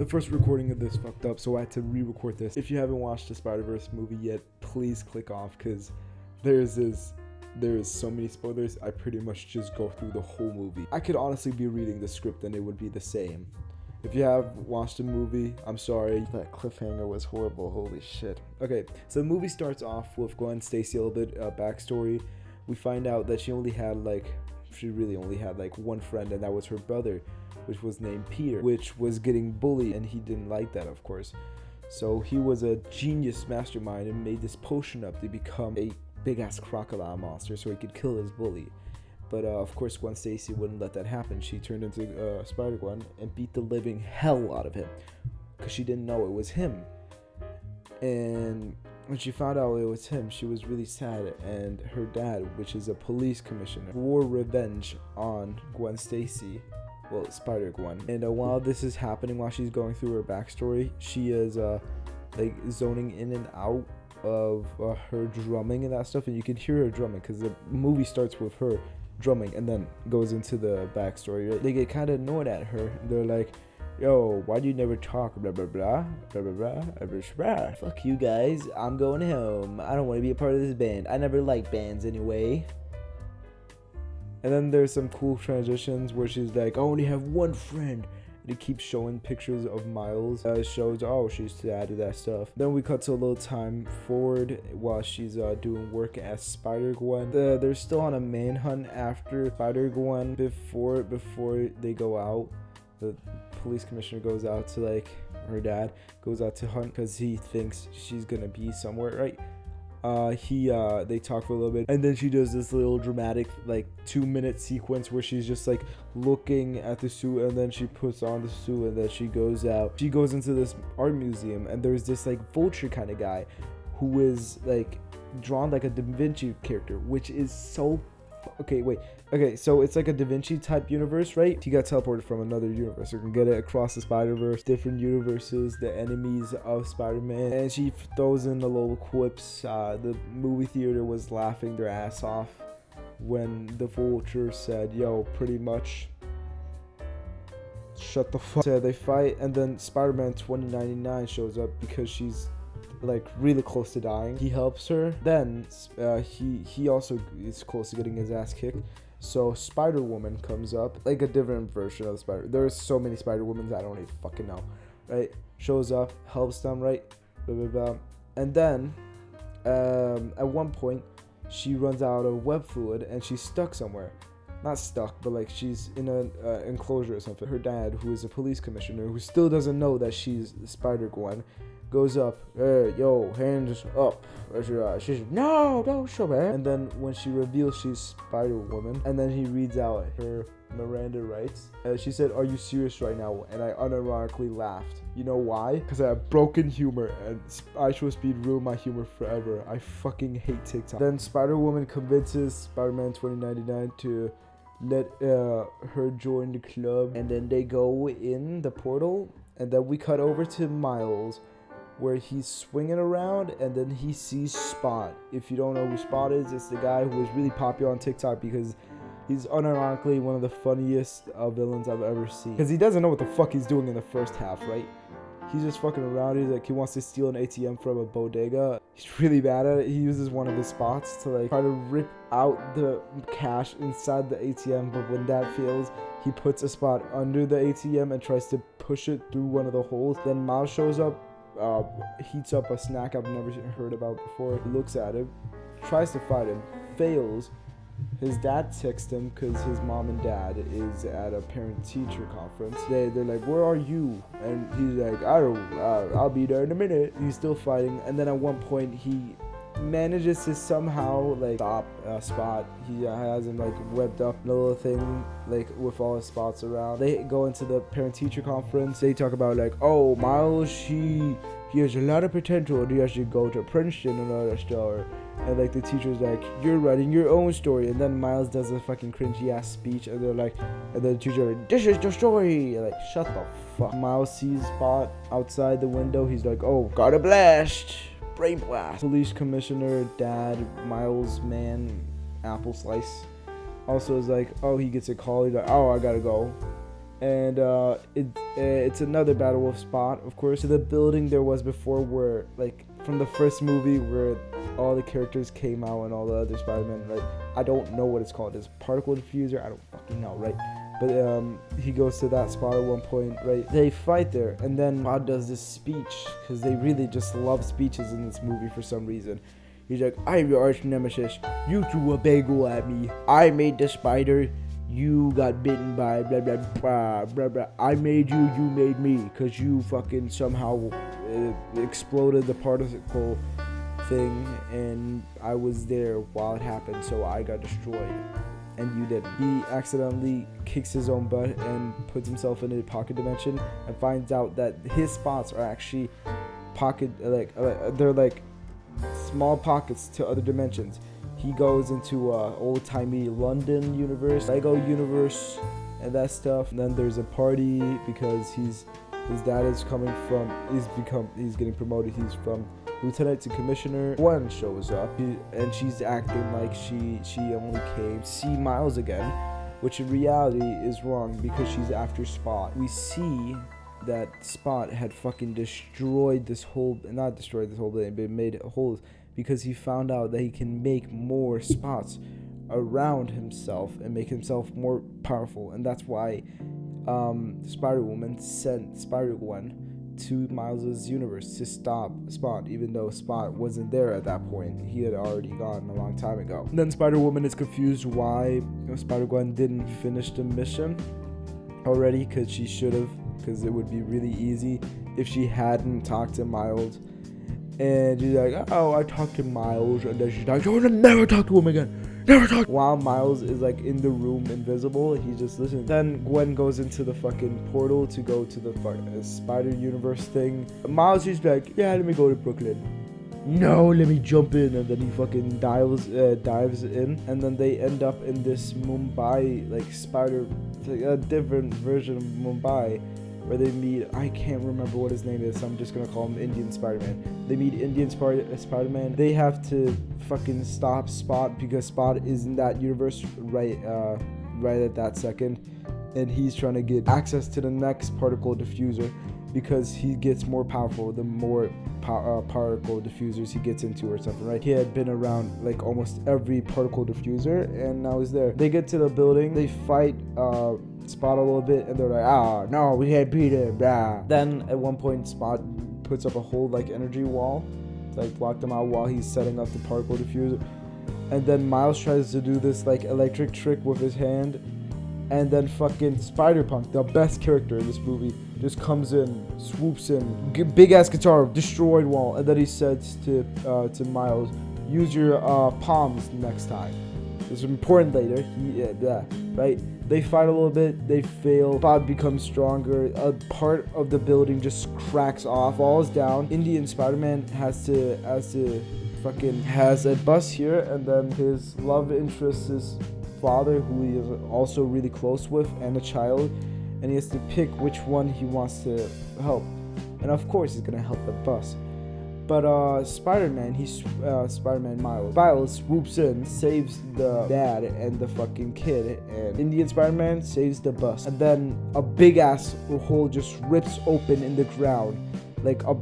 The first recording of this fucked up, so I had to re-record this. If you haven't watched the Spider-Verse movie yet, please click off, because there is so many spoilers. I pretty much just go through the whole movie. I could honestly be reading the script and it would be the same. If you have watched the movie, I'm sorry. That cliffhanger was horrible. Holy shit. Okay, so the movie starts off with Gwen Stacy, a little bit backstory. We find out that she really only had like one friend, and that was her brother, which was named Peter, which was getting bullied, and he didn't like that, of course. So he was a genius mastermind and made this potion up to become a big-ass crocodile monster so he could kill his bully. But of course, Gwen Stacy wouldn't let that happen. She turned into Spider-Gwen and beat the living hell out of him because she didn't know it was him. And when she found out it was him, she was really sad. And her dad, which is a police commissioner, swore revenge on Gwen Stacy. Well, Spider-Gwen. And while this is happening, while she's going through her backstory, she is like zoning in and out of her drumming and that stuff. And you can hear her drumming because the movie starts with her drumming and then goes into the backstory. Right? They get kind of annoyed at her. They're like, yo, why do you never talk, blah blah blah, blah blah blah, blah blah blah. Fuck you guys, I'm going home. I don't want to be a part of this band. I never liked bands anyway. And then there's some cool transitions where she's like, I only have one friend. And it keeps showing pictures of Miles. It shows, oh, she's sad and that stuff. Then we cut to a little time forward while she's doing work as Spider-Gwen. They're still on a manhunt after Spider-Gwen. Before they go out, the police commissioner goes out to, like, her dad goes out to hunt because he thinks she's gonna be somewhere, right? They talk for a little bit, and then she does this little dramatic, like, 2-minute sequence where she's just, like, looking at the suit, and then she puts on the suit, and then she goes out. She goes into this art museum, and there's this, like, vulture kind of guy who is, like, drawn like a Da Vinci character, which is so... Okay, so it's like a Da Vinci type universe, right? He got teleported from another universe. You can get it across the Spider-Verse, different universes, the enemies of Spider-Man. And she throws in the little quips. The movie theater was laughing their ass off when the vulture said, yo, pretty much shut the fuck. So they fight, and then Spider-Man 2099 shows up because she's like really close to dying. He helps her. Then he also is close to getting his ass kicked. So Spider-Woman comes up, like a different version of the Spider. There's so many Spider-Womans I don't even fucking know, right? Shows up, helps them, right? Blah, blah, blah. And then at one point she runs out of web fluid and she's stuck somewhere. Not stuck, but like she's in an enclosure or something. Her dad, who is a police commissioner, who still doesn't know that she's Spider-Gwen, goes up, hey, yo, hands up. She's like, no, don't show me. And then when she reveals she's Spider-Woman, and then he reads out her Miranda rights. She said, are you serious right now? And I unironically laughed. You know why? Because I have broken humor, and iShow Speed ruined my humor forever. I fucking hate TikTok. Then Spider-Woman convinces Spider-Man 2099 to let her join the club, and then they go in the portal, and then we cut over to Miles, where he's swinging around, and then he sees Spot. If you don't know who Spot is, it's the guy who is really popular on TikTok because he's unironically one of the funniest villains I've ever seen. Because he doesn't know what the fuck he's doing in the first half, right? He's just fucking around. He's like, he wants to steal an ATM from a bodega. He's really bad at it. He uses one of his spots to like try to rip out the cash inside the ATM, but when that fails, he puts a spot under the ATM and tries to push it through one of the holes. Then Miles shows up, heats up a snack I've never heard about before. He looks at him, tries to fight him, fails. His dad texts him because his mom and dad is at a parent-teacher conference. They're like, where are you? And he's like, I don't know, I'll be there in a minute. He's still fighting, and then at one point he manages to somehow like stop Spot. He has him like webbed up in a little thing, like with all his spots around. They go into the parent-teacher conference. They talk about like, oh, Miles, he has a lot of potential. He has to go to Princeton and all that stuff. And like the teacher's like, you're writing your own story. And then Miles does a fucking cringy ass speech, and they're like, and then the teacher like, this is your story. Like, shut the fuck. Miles sees Spot outside the window. He's like, oh, got a blast. Brain blast. Police commissioner, dad, Miles, man, apple slice. Also is like, oh, he gets a call. He's like, oh, I gotta go. And it's another battle with Spot, of course. So the building there was before, where like from the first movie where all the characters came out and all the other Spider-Man, right? I don't know what it's called. It's particle diffuser. I don't fucking know, right? But he goes to that spot at one point, right? They fight there, and then Spot does this speech, because they really just love speeches in this movie for some reason. He's like, I'm your arch nemesis. You threw a bagel at me. I made the spider. You got bitten by blah blah blah blah blah. I made you. You made me. Because you fucking somehow exploded the particle thing, and I was there while it happened, so I got destroyed. And you didn't. He accidentally kicks his own butt and puts himself in a pocket dimension, and finds out that his spots are actually pocket, they're like small pockets to other dimensions. He goes into old-timey London universe, Lego universe, and that stuff. And then there's a party because his dad is coming from, he's getting promoted. He's from lieutenant to commissioner. Gwen shows up, and she's acting like she only came to see Miles again, which in reality is wrong, because she's after Spot. We see that Spot had fucking destroyed this whole, not destroyed this whole building, but made holes, because he found out that he can make more spots around himself and make himself more powerful. And that's why Spider-Woman sent Spider-Gwen to Miles' universe to stop Spot, even though Spot wasn't there at that point. He had already gone a long time ago. And then Spider-Woman is confused why Spider-Gwen didn't finish the mission already, because she should have, because it would be really easy if she hadn't talked to Miles. And she's like, oh, I talked to Miles, and then she's like, you'll never talk to him again. Never talk. While Miles is like in the room invisible, he's just listening. Then Gwen goes into the fucking portal to go to the Spider Universe thing. Miles is like, yeah, let me go to Brooklyn. No, let me jump in. And then he fucking dives in, and then they end up in this Mumbai, like a different version of Mumbai, where they meet, I can't remember what his name is, so I'm just gonna call him Indian Spider-Man. They meet Indian Spider-Man. They have to fucking stop Spot, because Spot is in that universe right at that second, and he's trying to get access to the next particle diffuser, because he gets more powerful the more particle diffusers he gets into or something, right? He had been around like almost every particle diffuser, and now he's there. They get to the building, they fight Spot a little bit, and they're like, no, we can't beat him, blah. Then at one point Spot puts up a whole like energy wall to like block them out while he's setting up the particle diffuser. And then Miles tries to do this like electric trick with his hand, and then fucking Spider-Punk, the best character in this movie, just comes in, swoops in, big ass guitar, destroyed wall, and then he says to Miles, use your palms next time. It's important later. Right? They fight a little bit, they fail, Spot becomes stronger, a part of the building just cracks off, falls down. Indian Spider-Man has a bus here, and then his love interest is father, who he is also really close with, and a child, and he has to pick which one he wants to help. And of course he's gonna help the bus. But Spider-Man Miles swoops in, saves the dad and the fucking kid, and Indian Spider-Man saves the bus. And then a big ass hole just rips open in the ground, like a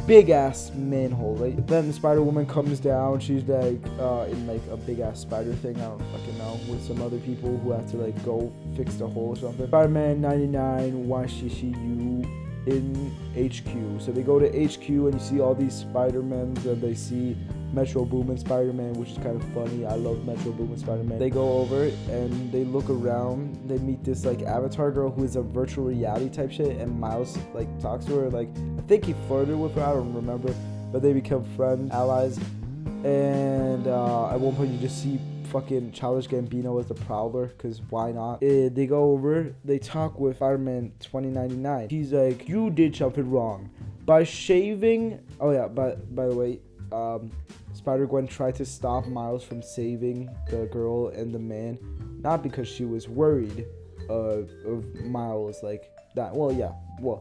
big ass manhole, right? Then Spider-Woman comes down, she's like in like a big ass spider thing, I don't fucking know, with some other people who have to like go fix the hole or something. Spider-Man 99, why she see you in HQ. So they go to HQ, and you see all these Spider-Mans, and they see Metro Boomin Spider-Man, which is kind of funny. I love Metro Boomin Spider-Man. They go over and they look around. They meet this like avatar girl who is a virtual reality type shit, and Miles like talks to her. Like, I think he flirted with her, I don't remember, but they become friends, allies. And at one point you just see fucking Childish Gambino as the Prowler, because why not? They go over, they talk with Spider-Man 2099. He's like, you did something wrong by shaving. Oh yeah, by the way, Spider-Gwen tried to stop Miles from saving the girl and the man, not because she was worried of Miles like that.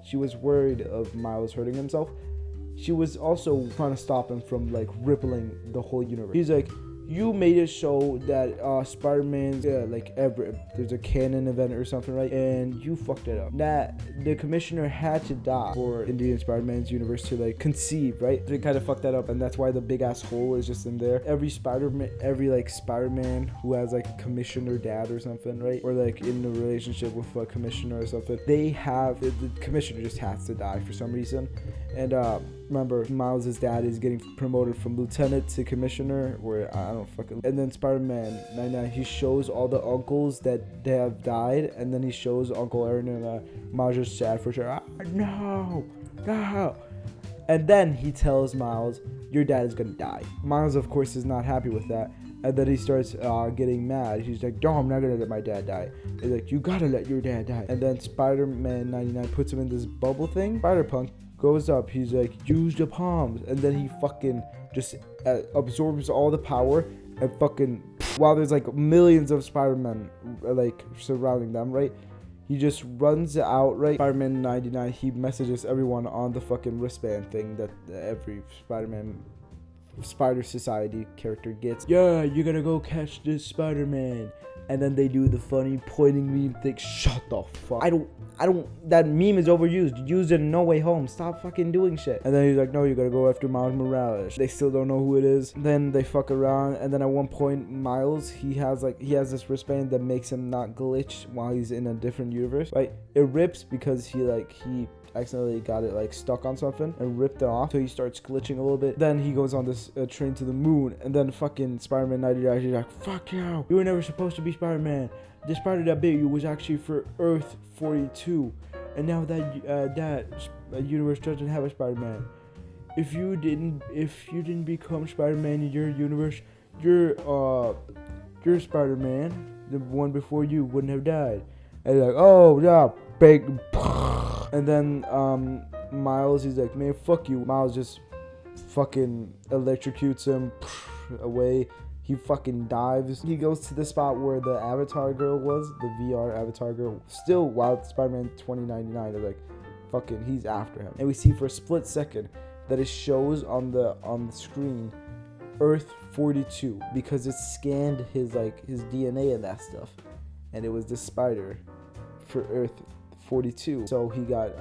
She was worried of Miles hurting himself. She was also trying to stop him from like rippling the whole universe. He's like, you made it so that Spider-Man's like there's a canon event or something, right? And you fucked it up. That the commissioner had to die for Indian Spider-Man's universe to like conceive, right? They kind of fucked that up, and that's why the big ass hole is just in there. Every Spider-Man who has like a commissioner dad or something, right? Or like in a relationship with a commissioner or something, they have the commissioner just has to die for some reason. And remember, Miles' dad is getting promoted from lieutenant to commissioner, where I don't fucking. And then Spider-Man 99, he shows all the uncles that they have died, and then he shows Uncle Aaron, and Miles just sad for sure. No. And then he tells Miles, your dad is gonna die. Miles, of course, is not happy with that. And then he starts getting mad. He's like, no, I'm not gonna let my dad die. He's like, you gotta let your dad die. And then Spider-Man 99 puts him in this bubble thing. Spider-Punk goes up. He's like, use the palms. And then he fucking just absorbs all the power and fucking, while there's like millions of Spider-Men like surrounding them, right? He just runs out, right? Spider-Man 99, he messages everyone on the fucking wristband thing that every Spider Society character gets. Yeah, you're gonna go catch this Spider-Man. And then they do the funny pointing meme thing. Shut the fuck. I don't, that meme is overused. Use it in No Way Home. Stop fucking doing shit. And then he's like, no, you gotta go after Miles Morales. They still don't know who it is. Then they fuck around. And then at one point, Miles, he has this wristband that makes him not glitch while he's in a different universe, right? It rips because he accidentally got it like stuck on something and ripped it off, so he starts glitching a little bit. Then he goes on this train to the moon, and then fucking Spider-Man 99, he's like, fuck you were never supposed to be Spider-Man. The spider that bit you was actually for Earth 42, and now that universe doesn't have a Spider-Man. If you didn't become Spider-Man in your universe, your Spider-Man, the one before you, wouldn't have died. And he's like, oh yeah, big. And then Miles, he's like, man, fuck you. Miles just fucking electrocutes him away. He fucking dives. He goes to the spot where the Avatar girl was, the VR Avatar girl. Still, while Spider-Man 2099 is like, fucking, he's after him. And we see for a split second that it shows on the screen Earth 42, because it scanned his DNA and that stuff, and it was the spider for Earth 42. So he got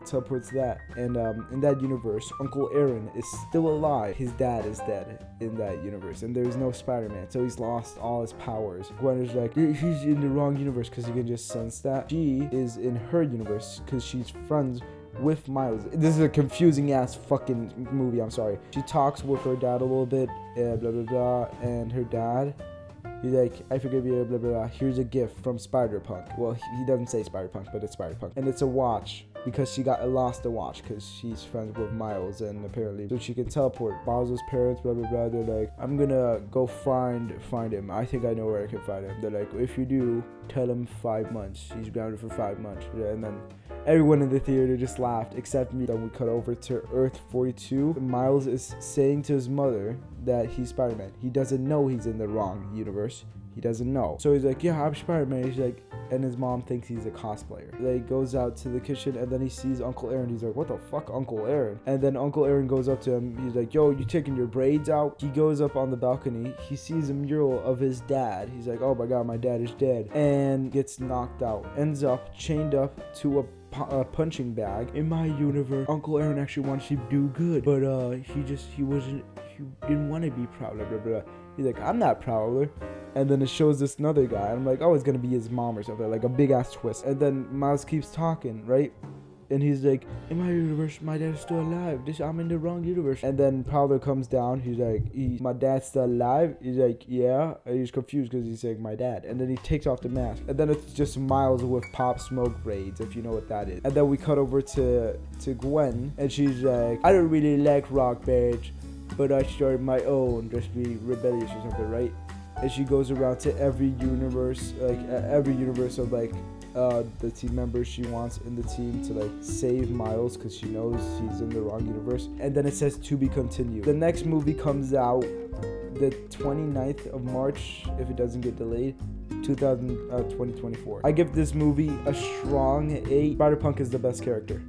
teleports that, and in that universe, Uncle Aaron is still alive. His dad is dead in that universe, and there's no Spider-Man, so he's lost all his powers. Gwen is like, he's in the wrong universe, because he can just sense that. She is in her universe because she's friends with Miles. This is a confusing ass fucking movie, I'm sorry. She talks with her dad a little bit, blah blah blah, and her dad, he's like, I forgive you, blah, blah, blah. Here's a gift from Spider-Punk. Well, he doesn't say Spider-Punk, but it's Spider-Punk. And it's a watch, because she lost the watch, because she's friends with Miles, and apparently, so she can teleport. Miles' parents, blah, blah, blah, they're like, I'm gonna go find him. I think I know where I can find him. They're like, if you do, tell him 5 months. He's grounded for 5 months. Yeah, and then everyone in the theater just laughed, except me. Then we cut over to Earth 42. Miles is saying to his mother that he's Spider-Man. He doesn't know he's in the wrong universe. He doesn't know. So he's like, yeah, I'm Spider-Man. He's like, and his mom thinks he's a cosplayer. He goes out to the kitchen, and then he sees Uncle Aaron. He's like, what the fuck, Uncle Aaron? And then Uncle Aaron goes up to him. He's like, yo, you taking your braids out? He goes up on the balcony. He sees a mural of his dad. He's like, oh my god, my dad is dead. And gets knocked out. Ends up chained up to a punching bag. In my universe, Uncle Aaron actually wants to do good, but he didn't want to be Prowler, blah, blah, blah. He's like, I'm not Prowler. And then it shows this another guy. I'm like, oh, it's gonna be his mom or something, like a big ass twist. And then Miles keeps talking, right? And he's like, in my universe, my dad's still alive. I'm in the wrong universe. And then Prowler comes down. He's like, my dad's still alive? He's like, yeah. And he's confused because he's like, my dad. And then he takes off the mask. And then it's just Miles with Pop Smoke braids, if you know what that is. And then we cut over to Gwen. And she's like, I don't really like rock bands, but I started my own, just be rebellious or something, right? And she goes around to every universe, every universe of the team members she wants in the team to save Miles, because she knows he's in the wrong universe. And then it says to be continued. The next movie comes out the 29th of March, if it doesn't get delayed, 2024. I give this movie a strong 8. Spider-Punk is the best character.